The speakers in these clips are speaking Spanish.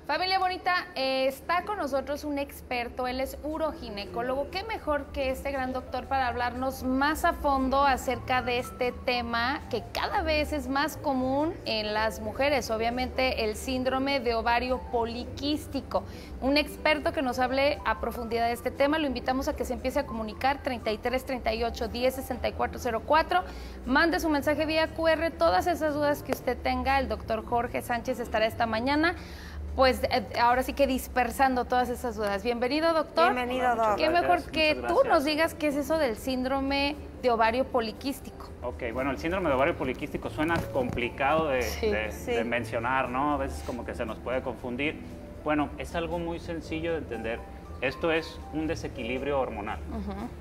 Familia bonita, está con nosotros un experto, él es uroginecólogo. Qué mejor que este gran doctor para hablarnos más a fondo acerca de este tema que cada vez es más común en las mujeres, obviamente el síndrome de ovario poliquístico. Un experto que nos hable a profundidad de este tema, lo invitamos a que se empiece a comunicar 33 38 10 64 04. Mande su mensaje vía QR, todas esas dudas que usted tenga, el doctor Jorge Sánchez estará esta mañana. Pues ahora sí que dispersando todas esas dudas. Bienvenido, doctor. Bienvenido, doctor. Qué mejor que tú nos digas qué es eso del síndrome de ovario poliquístico. Ok, bueno, el síndrome de ovario poliquístico suena complicado de mencionar, ¿no? A veces como que se nos puede confundir. Bueno, es algo muy sencillo de entender. Esto es un desequilibrio hormonal.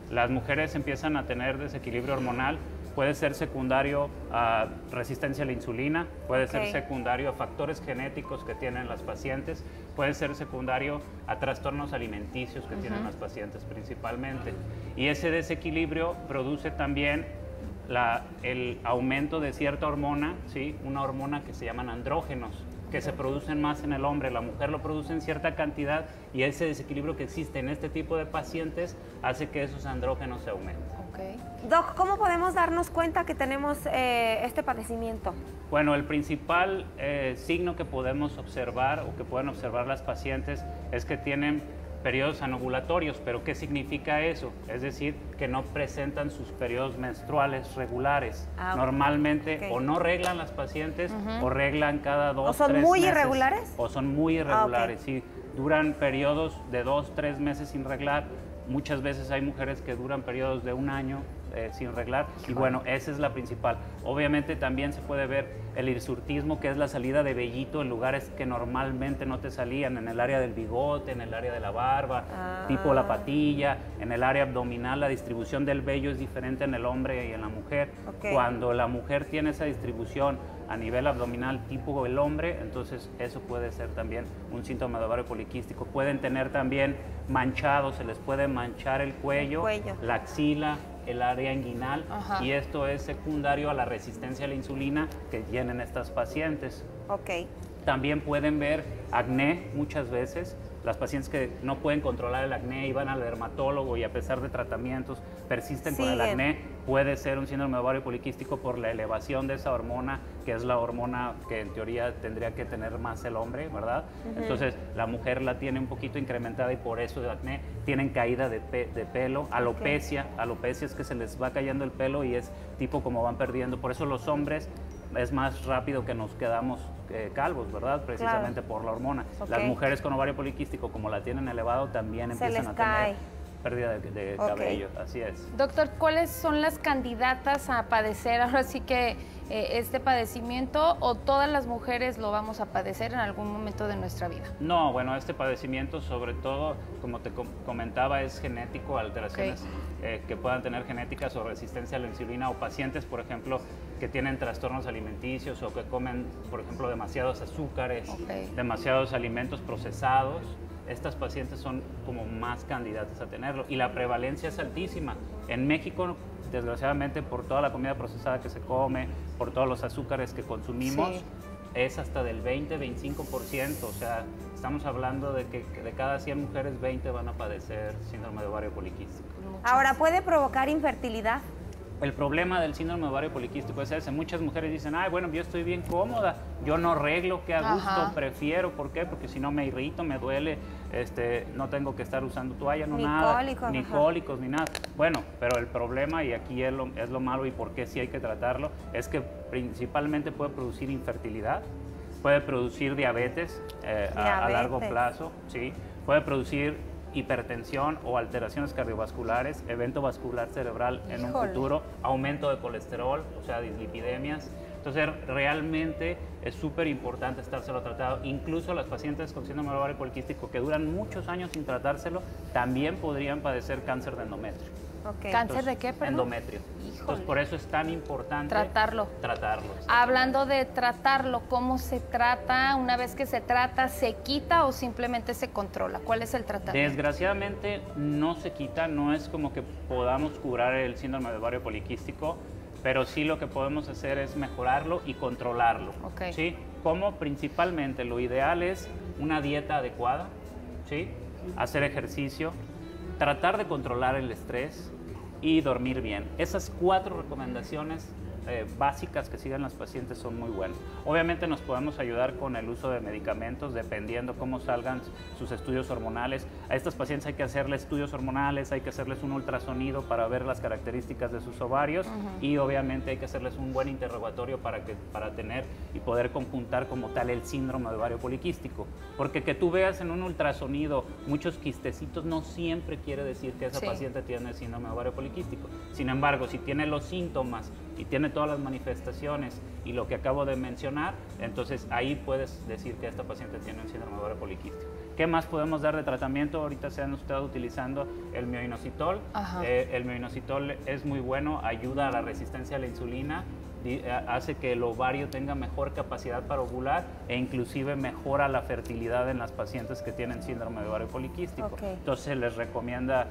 Las mujeres empiezan a tener desequilibrio hormonal. Puede ser secundario a resistencia a la insulina, puede ser secundario a factores genéticos que tienen las pacientes, puede ser secundario a trastornos alimenticios que tienen las pacientes principalmente. Y ese desequilibrio produce también el aumento de cierta hormona, ¿sí? Una hormona que se llaman andrógenos, que se producen más en el hombre. La mujer lo produce en cierta cantidad y ese desequilibrio que existe en este tipo de pacientes hace que esos andrógenos se aumenten. Doc, ¿cómo podemos darnos cuenta que tenemos este padecimiento? Bueno, el principal signo que podemos observar o que pueden observar las pacientes es que tienen periodos anovulatorios. ¿Pero qué significa eso? Es decir, que no presentan sus periodos menstruales regulares. Normalmente o no reglan las pacientes o reglan cada 2 o 3 meses. ¿O son muy irregulares? O son muy irregulares, sí. Duran periodos de 2, 3 meses sin reglar. Muchas veces hay mujeres que duran periodos de 1 año sin reglar y bueno, esa es la principal. Obviamente también se puede ver el hirsutismo, que es la salida de vellito en lugares que normalmente no te salían, en el área del bigote, en el área de la barba, tipo la patilla, en el área abdominal. La distribución del vello es diferente en el hombre y en la mujer. Cuando la mujer tiene esa distribución a nivel abdominal tipo el hombre, entonces eso puede ser también un síntoma de ovario poliquístico. Pueden tener también manchados, se les puede manchar el cuello, la axila, el área inguinal, y esto es secundario a la resistencia a la insulina que tienen estas pacientes. También pueden ver acné muchas veces. Las pacientes que no pueden controlar el acné y van al dermatólogo y a pesar de tratamientos persisten con el acné, puede ser un síndrome de ovario poliquístico por la elevación de esa hormona, que es la hormona que en teoría tendría que tener más el hombre, ¿verdad? Entonces la mujer la tiene un poquito incrementada y por eso el acné. Tienen caída de pelo, alopecia. Alopecia es que se les va cayendo el pelo y es tipo como van perdiendo. Por eso los hombres es más rápido que nos quedamos calvos, ¿verdad? Precisamente por la hormona. Las mujeres con ovario poliquístico, como la tienen elevado, también empiezan a tener pérdida de cabello. Así es. Doctor, ¿cuáles son las candidatas a padecer ahora sí que este padecimiento, o todas las mujeres lo vamos a padecer en algún momento de nuestra vida? No, bueno, este padecimiento sobre todo, como te comentaba, es genético, alteraciones que puedan tener genéticas o resistencia a la insulina, o pacientes, por ejemplo, que tienen trastornos alimenticios o que comen, por ejemplo, demasiados azúcares, demasiados alimentos procesados. Estas pacientes son como más candidatas a tenerlo y la prevalencia es altísima. En México, desgraciadamente, por toda la comida procesada que se come, por todos los azúcares que consumimos, es hasta del 20-25%. O sea, estamos hablando de que de cada 100 mujeres, 20 van a padecer síndrome de ovario poliquístico. Ahora, ¿puede provocar infertilidad? El problema del síndrome de ovario poliquístico es ese. Muchas mujeres dicen, ay, bueno, yo estoy bien cómoda, yo no arreglo, que a gusto, prefiero. ¿Por qué? Porque si no me irrito, me duele, no tengo que estar usando toalla, no nada, ni cólicos, ni nada. Bueno, pero el problema, y aquí es lo malo y por qué sí hay que tratarlo, es que principalmente puede producir infertilidad, puede producir diabetes, a largo plazo, ¿sí? Puede producir hipertensión o alteraciones cardiovasculares, evento vascular cerebral en un futuro, aumento de colesterol, o sea, dislipidemias. Entonces, realmente es súper importante estárselo tratado. Incluso las pacientes con síndrome de ovario poliquístico que duran muchos años sin tratárselo, también podrían padecer cáncer de endometrio. ¿Cáncer de qué, perdón? Endometrio. Entonces, por eso es tan importante tratarlo. Hablando de tratarlo, ¿cómo se trata? Una vez que se trata, ¿se quita o simplemente se controla? ¿Cuál es el tratamiento? Desgraciadamente no se quita, no es como que podamos curar el síndrome de ovario poliquístico, pero sí lo que podemos hacer es mejorarlo y controlarlo. ¿Sí? ¿Cómo? Principalmente lo ideal es una dieta adecuada, ¿sí? Hacer ejercicio, tratar de controlar el estrés y dormir bien. Esas 4 recomendaciones básicas que siguen las pacientes son muy buenas. Obviamente nos podemos ayudar con el uso de medicamentos dependiendo cómo salgan sus estudios hormonales. A estas pacientes hay que hacerles estudios hormonales, hay que hacerles un ultrasonido para ver las características de sus ovarios y obviamente hay que hacerles un buen interrogatorio para tener y poder conjuntar como tal el síndrome de ovario poliquístico. Porque que tú veas en un ultrasonido muchos quistecitos no siempre quiere decir que esa paciente tiene síndrome de ovario poliquístico. Sin embargo, si tiene los síntomas y tiene todas las manifestaciones y lo que acabo de mencionar, entonces ahí puedes decir que esta paciente tiene un síndrome de ovario poliquístico. ¿Qué más podemos dar de tratamiento? Ahorita se han estado utilizando el mioinositol. El mioinositol es muy bueno, ayuda a la resistencia a la insulina, hace que el ovario tenga mejor capacidad para ovular e inclusive mejora la fertilidad en las pacientes que tienen síndrome de ovario poliquístico. Entonces se les recomienda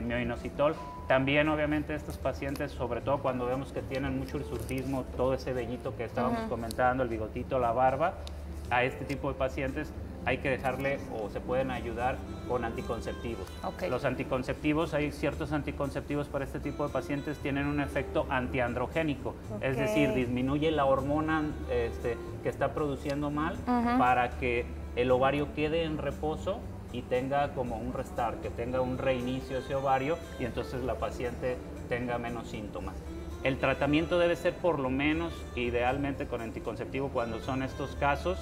mioinositol. También obviamente estos pacientes, sobre todo cuando vemos que tienen mucho hirsutismo, todo ese vellito que estábamos comentando, el bigotito, la barba, a este tipo de pacientes hay que dejarle o se pueden ayudar con anticonceptivos. Los anticonceptivos, hay ciertos anticonceptivos para este tipo de pacientes, tienen un efecto antiandrogénico, es decir, disminuye la hormona que está produciendo mal para que el ovario quede en reposo y tenga como un restart, que tenga un reinicio ese ovario y entonces la paciente tenga menos síntomas. El tratamiento debe ser por lo menos, idealmente con anticonceptivo cuando son estos casos,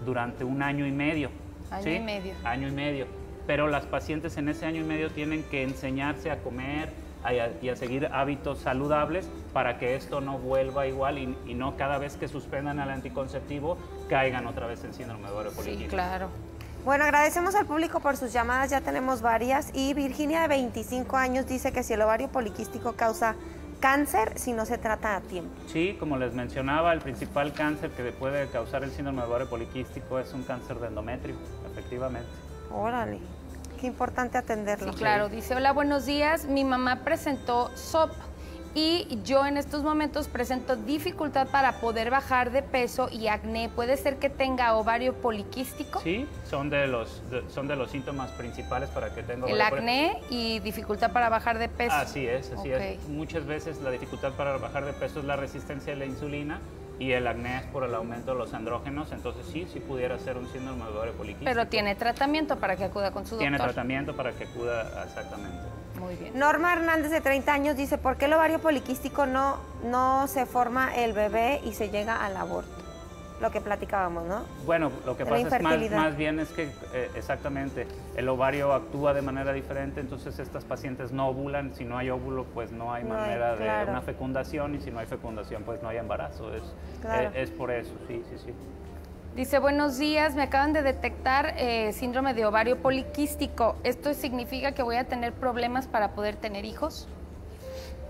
durante 1 año y medio. Año y medio. Año y medio. Pero las pacientes en ese año y medio tienen que enseñarse a comer y a seguir hábitos saludables para que esto no vuelva igual y no cada vez que suspendan el anticonceptivo caigan otra vez en síndrome de ovario poliquístico. Sí, claro. Bueno, agradecemos al público por sus llamadas, ya tenemos varias. Y Virginia, de 25 años, dice que si el ovario poliquístico causa cáncer si no se trata a tiempo. Sí, como les mencionaba, el principal cáncer que puede causar el síndrome de ovario poliquístico es un cáncer de endometrio, efectivamente. Órale, qué importante atenderlo. Sí, claro. Dice, hola, buenos días, mi mamá presentó SOP y yo en estos momentos presento dificultad para poder bajar de peso y acné. ¿Puede ser que tenga ovario poliquístico? Sí, son de los síntomas principales para que tenga el acné y dificultad para bajar de peso. Así es, así es. Muchas veces la dificultad para bajar de peso es la resistencia a la insulina y el acné es por el aumento de los andrógenos, entonces sí pudiera ser un síndrome de ovario poliquístico. Pero tiene tratamiento para que acuda con su doctor. Tiene tratamiento para que acuda, exactamente. Muy bien. Norma Hernández, de 30 años, dice, ¿por qué el ovario poliquístico no se forma el bebé y se llega al aborto? Lo que platicábamos, ¿no? Bueno, lo que pasa es más bien es que exactamente el ovario actúa de manera diferente, entonces estas pacientes no ovulan, si no hay óvulo pues no hay manera de una fecundación y si no hay fecundación pues no hay embarazo, es por eso, sí. Dice, buenos días, me acaban de detectar síndrome de ovario poliquístico. ¿Esto significa que voy a tener problemas para poder tener hijos?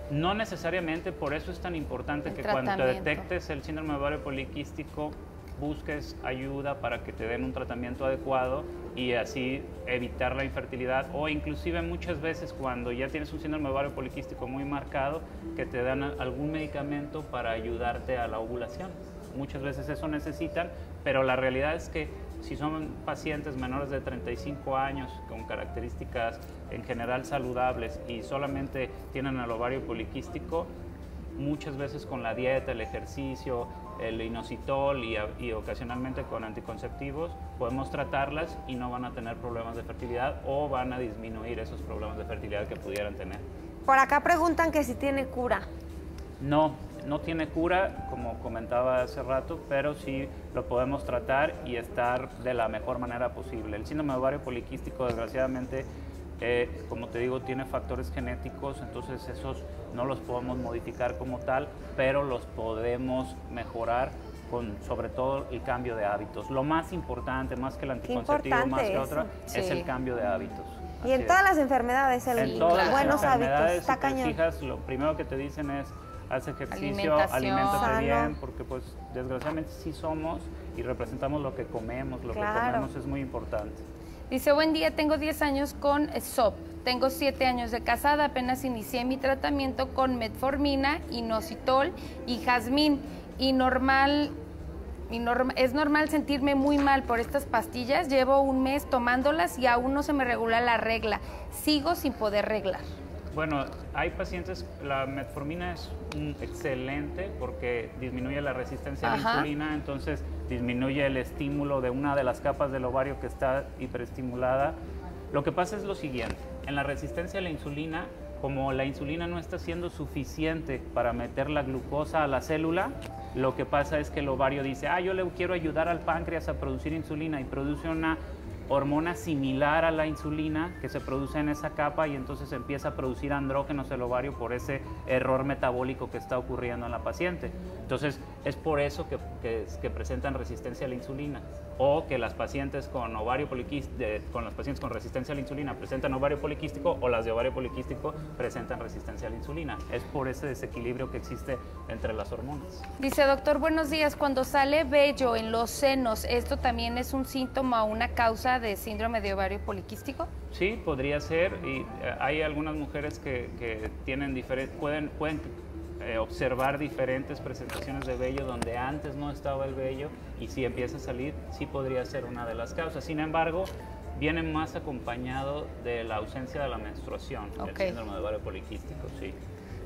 No necesariamente, por eso es tan importante que cuando te detectes el síndrome de ovario poliquístico busques ayuda para que te den un tratamiento adecuado y así evitar la infertilidad o inclusive muchas veces cuando ya tienes un síndrome de ovario poliquístico muy marcado que te dan algún medicamento para ayudarte a la ovulación. Muchas veces eso necesitan, pero la realidad es que si son pacientes menores de 35 años con características en general saludables y solamente tienen el ovario poliquístico, muchas veces con la dieta, el ejercicio, el inositol y ocasionalmente con anticonceptivos podemos tratarlas y no van a tener problemas de fertilidad o van a disminuir esos problemas de fertilidad que pudieran tener. Por acá preguntan que si tiene cura. No tiene cura, como comentaba hace rato, pero sí lo podemos tratar y estar de la mejor manera posible. El síndrome de ovario poliquístico, desgraciadamente, como te digo, tiene factores genéticos, entonces esos no los podemos modificar como tal, pero los podemos mejorar con sobre todo el cambio de hábitos. Lo más importante, más que el anticonceptivo, más que otra, es el cambio de hábitos. Y en todas las enfermedades, buenos hábitos, está cañón. Si te fijas, lo primero que te dicen es haz ejercicio, aliméntate bien, porque pues desgraciadamente sí somos y representamos lo que comemos, lo que comemos es muy importante. Dice, buen día, tengo 10 años con SOP, tengo 7 años de casada, apenas inicié mi tratamiento con metformina, inositol y jazmín y Es normal sentirme muy mal por estas pastillas. Llevo un mes tomándolas y aún no se me regula la regla. Sigo sin poder reglar. Bueno, hay pacientes, la metformina es excelente porque disminuye la resistencia a la insulina, entonces disminuye el estímulo de una de las capas del ovario que está hiperestimulada. Lo que pasa es lo siguiente, en la resistencia a la insulina, como la insulina no está siendo suficiente para meter la glucosa a la célula, lo que pasa es que el ovario dice, yo le quiero ayudar al páncreas a producir insulina, y produce una hormona similar a la insulina que se produce en esa capa, y entonces empieza a producir andrógenos el ovario por ese error metabólico que está ocurriendo en la paciente. Entonces es por eso que presentan resistencia a la insulina, o que las pacientes con ovario poliquístico, con las pacientes con resistencia a la insulina presentan ovario poliquístico, o las de ovario poliquístico presentan resistencia a la insulina. Es por ese desequilibrio que existe entre las hormonas. Dice, doctor, buenos días, cuando sale vello en los senos, ¿esto también es un síntoma o una causa de síndrome de ovario poliquístico? Sí, podría ser, y hay algunas mujeres que tienen pueden observar diferentes presentaciones de vello donde antes no estaba el vello, y si empieza a salir, sí podría ser una de las causas. Sin embargo, viene más acompañado de la ausencia de la menstruación, el síndrome de ovario poliquístico, sí.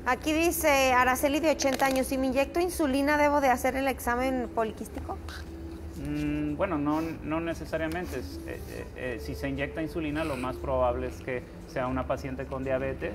Aquí dice Araceli, de 80 años, si me inyecto insulina, ¿debo de hacer el examen poliquístico? Bueno, no necesariamente. Si se inyecta insulina, lo más probable es que sea una paciente con diabetes,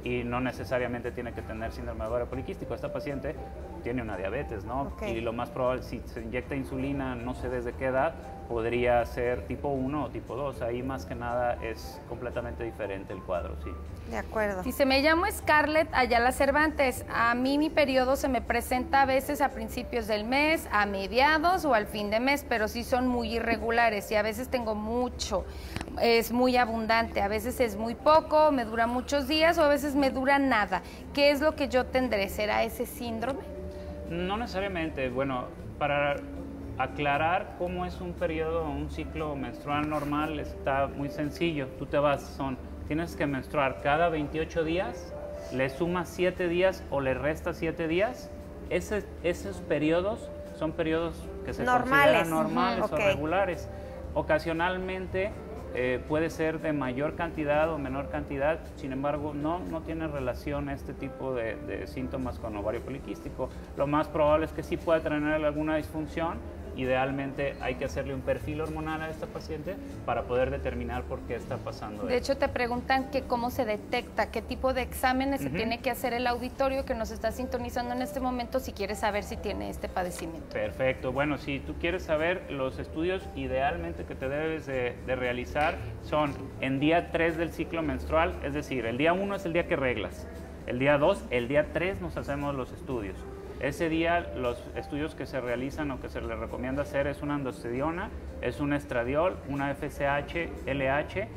y no necesariamente tiene que tener síndrome de ovario poliquístico. Esta paciente tiene una diabetes, ¿no? Y lo más probable, si se inyecta insulina, no sé desde qué edad, podría ser tipo 1 o tipo 2. Ahí más que nada es completamente diferente el cuadro, sí. De acuerdo. Dice, me llamo Scarlett Ayala Cervantes. A mí mi periodo se me presenta a veces a principios del mes, a mediados o al fin de mes, pero sí son muy irregulares y a veces tengo mucho, es muy abundante, a veces es muy poco, me dura muchos días o a veces me dura nada. ¿Qué es lo que yo tendré? ¿Será ese síndrome? No necesariamente. Bueno, para aclarar cómo es un periodo o un ciclo menstrual normal está muy sencillo. Tú tienes que menstruar cada 28 días, le sumas 7 días o le restas 7 días. Esos periodos son periodos que se consideran normales o regulares. Ocasionalmente puede ser de mayor cantidad o menor cantidad, sin embargo no tiene relación este tipo de síntomas con ovario poliquístico. Lo más probable es que sí pueda tener alguna disfunción. Idealmente hay que hacerle un perfil hormonal a esta paciente para poder determinar por qué está pasando. De hecho, te preguntan que cómo se detecta, qué tipo de exámenes se tiene que hacer el auditorio que nos está sintonizando en este momento si quieres saber si tiene este padecimiento. Perfecto. Bueno, si tú quieres saber, los estudios idealmente que te debes de realizar son en día 3 del ciclo menstrual, es decir, el día 1 es el día que reglas, el día 2, el día 3 nos hacemos los estudios. Ese día los estudios que se realizan o que se les recomienda hacer es una androstenediona, es un estradiol, una FSH, LH.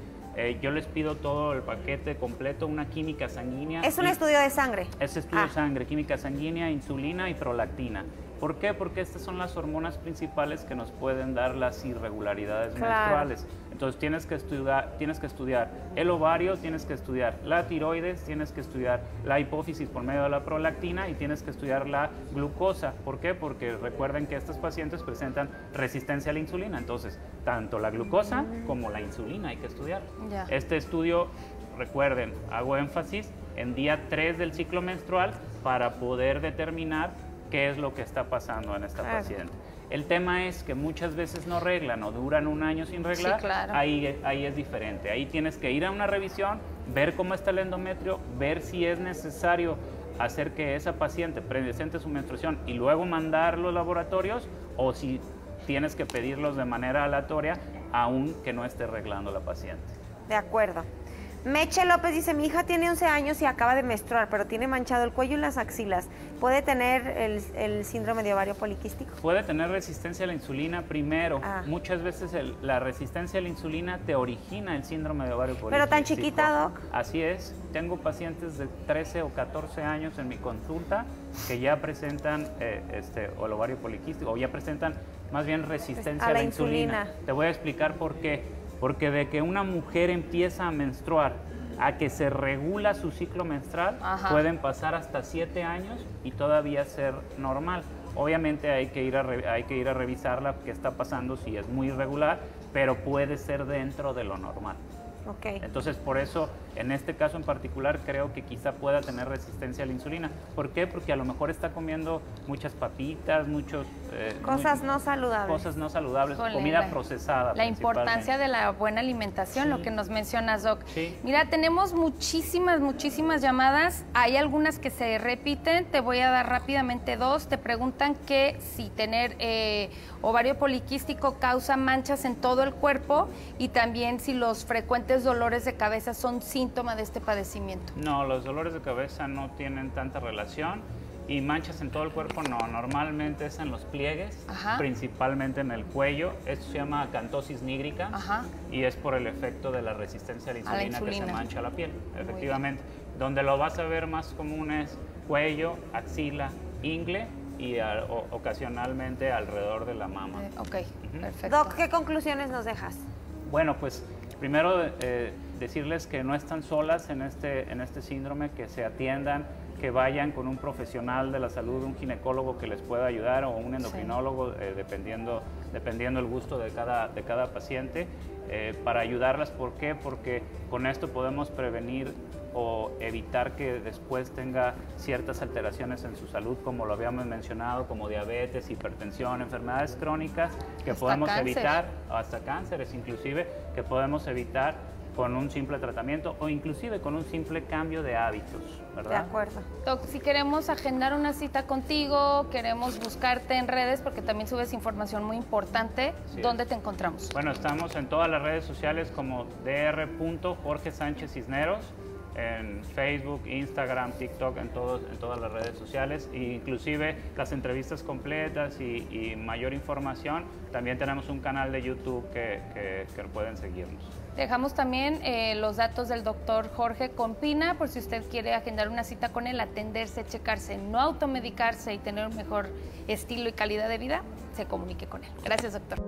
Yo les pido todo el paquete completo, una química sanguínea. ¿Es un estudio de sangre? Es estudio de sangre, química sanguínea, insulina y prolactina. ¿Por qué? Porque estas son las hormonas principales que nos pueden dar las irregularidades menstruales. Entonces tienes que estudiar el ovario, tienes que estudiar la tiroides, tienes que estudiar la hipófisis por medio de la prolactina y tienes que estudiar la glucosa. ¿Por qué? Porque recuerden que estos pacientes presentan resistencia a la insulina. Entonces, tanto la glucosa como la insulina hay que estudiar. Este estudio, recuerden, hago énfasis en día 3 del ciclo menstrual para poder determinar qué es lo que está pasando en esta paciente. El tema es que muchas veces no reglan o duran un año sin reglar. Sí, claro. Ahí es diferente. Ahí tienes que ir a una revisión, ver cómo está el endometrio, ver si es necesario hacer que esa paciente presente su menstruación y luego mandar los laboratorios, o si tienes que pedirlos de manera aleatoria, aun que no esté reglando la paciente. De acuerdo. Meche López dice, mi hija tiene 11 años y acaba de menstruar, pero tiene manchado el cuello y las axilas. ¿Puede tener el síndrome de ovario poliquístico? Puede tener resistencia a la insulina primero. Muchas veces la resistencia a la insulina te origina el síndrome de ovario poliquístico. ¿Pero tan chiquita, Doc? Así es. Tengo pacientes de 13 o 14 años en mi consulta que ya presentan el ovario poliquístico, o ya presentan más bien resistencia a la insulina. Te voy a explicar por qué. Porque de que una mujer empieza a menstruar a que se regula su ciclo menstrual, pueden pasar hasta 7 años y todavía ser normal. Obviamente hay que ir a revisarla, qué está pasando, si es muy irregular, pero puede ser dentro de lo normal. Okay. Entonces, por eso, en este caso en particular, creo que quizá pueda tener resistencia a la insulina. ¿Por qué? Porque a lo mejor está comiendo muchas papitas, cosas no saludables. Cosas no saludables, Híjole, comida procesada. La importancia de la buena alimentación, lo que nos mencionas, Doc. Sí. Mira, tenemos muchísimas llamadas. Hay algunas que se repiten. Te voy a dar rápidamente dos. Te preguntan que si tener ovario poliquístico causa manchas en todo el cuerpo y también si los frecuentes dolores de cabeza son síntoma de este padecimiento. No, los dolores de cabeza no tienen tanta relación y manchas en todo el cuerpo no. Normalmente es en los pliegues, principalmente en el cuello. Esto se llama acantosis nígrica y es por el efecto de la resistencia a la insulina que se mancha la piel, efectivamente. Donde lo vas a ver más común es cuello, axila, ingle y ocasionalmente alrededor de la mama. Perfecto. Doc, ¿qué conclusiones nos dejas? Bueno, pues primero decirles que no están solas en este síndrome, que se atiendan, que vayan con un profesional de la salud, un ginecólogo que les pueda ayudar o un endocrinólogo, dependiendo el gusto de cada paciente, para ayudarlas. ¿Por qué? Porque con esto podemos prevenir o evitar que después tenga ciertas alteraciones en su salud, como lo habíamos mencionado, como diabetes, hipertensión, enfermedades crónicas que podemos evitar, hasta cánceres inclusive, que podemos evitar con un simple tratamiento o inclusive con un simple cambio de hábitos, ¿verdad? De acuerdo. Doc, si queremos agendar una cita contigo, queremos buscarte en redes porque también subes información muy importante, ¿dónde te encontramos? Bueno, estamos en todas las redes sociales como Dr. Jorge Sánchez Cisneros, en Facebook, Instagram, TikTok, en todas las redes sociales, e inclusive las entrevistas completas y mayor información. También tenemos un canal de YouTube que pueden seguirnos. Dejamos también los datos del doctor Jorge Compina, por si usted quiere agendar una cita con él, atenderse, checarse, no automedicarse y tener un mejor estilo y calidad de vida, se comunique con él. Gracias, doctor.